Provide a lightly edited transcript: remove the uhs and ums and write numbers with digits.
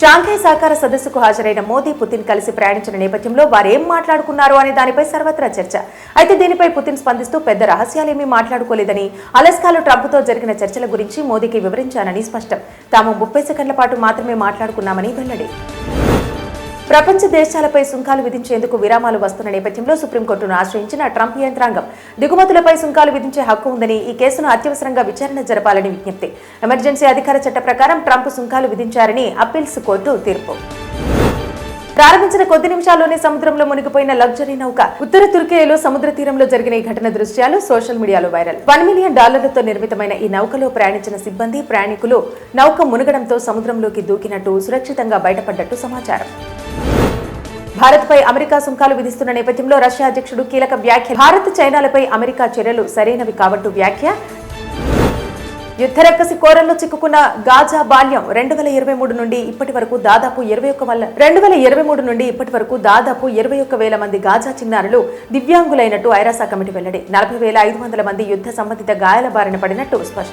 Shanghai సహకార సదస్సుకు హాజరైన మోదీ పుతిన్ కలిసి ప్రయాణించిన నేపథ్యంలో వారేం మాట్లాడుకున్నారు అనే దానిపై సర్వత్రా చర్చ. అయితే దీనిపై పుతిన్ స్పందిస్తూ పెద్ద రహస్యాలేమీ మాట్లాడుకోలేదని, అలస్కాలో ట్రంప్తో జరిగిన చర్చల గురించి మోదీకి వివరించానని స్పష్టం. తాము 30 సెకండ్ల పాటు మాత్రమే మాట్లాడుకున్నామని వెల్లడి. ప్రపంచ దేశాలపై సుంకాలు విధించేందుకు విరామాలు వస్తున్న నేపథ్యంలో సుప్రీంకోర్టును ఆశ్రయించిన ట్రంప్ యంత్రాంగం దిగుమతులపై సుంకాలు విధించే హక్కు ఉందని, ఈ కేసును అత్యవసరంగా విచారణ జరపాలని విజ్ఞప్తి. ఎమర్జెన్సీ అధికార చట్ట ప్రకారం ట్రంప్ సుంకాలు విధించారని అప్పీల్స్ కోర్టు తీర్పు. ప్రారంభించిన కొద్ది నిమిషాల్లోనే సముద్రంలో మునిగిపోయిన లగ్జరీ నౌక. ఉత్తర తుర్కియలో సముద్ర తీరంలో జరిగిన ఈ ఘటన దృశ్యాలు సోషల్ మీడియాలో వైరల్. $1 మిలియన్ నిర్మితమైన ఈ నౌకలో ప్రయాణించిన సిబ్బంది, ప్రయాణికులు నౌక మునగడంతో సముద్రంలోకి దూకినట్టు, సురక్షితంగా బయటపడ్డట్టు సమాచారం. భారత్పై అమెరికా సుంకాలు విధిస్తున్న నేపథ్యంలో రష్యా అధ్యక్షుడు కీలక వ్యాఖ్య. భారత్, చైనాలపై అమెరికా చర్యలు సరైనవి కాబట్టు వ్యాఖ్య. యుద్ధరక్కసి కోరల్లో చిక్కుకున్న గాజా బాల్యం 2023 నుండి ఇప్పటి వరకు దాదాపు 21,000 మంది గాజా చిన్నారులు దివ్యాంగులైనట్టు ఐరాస కమిటీ వెల్లడి. 40,500 మంది యుద్ధ సంబంధిత గాయాల బారిన పడినట్టు స్పష్టం.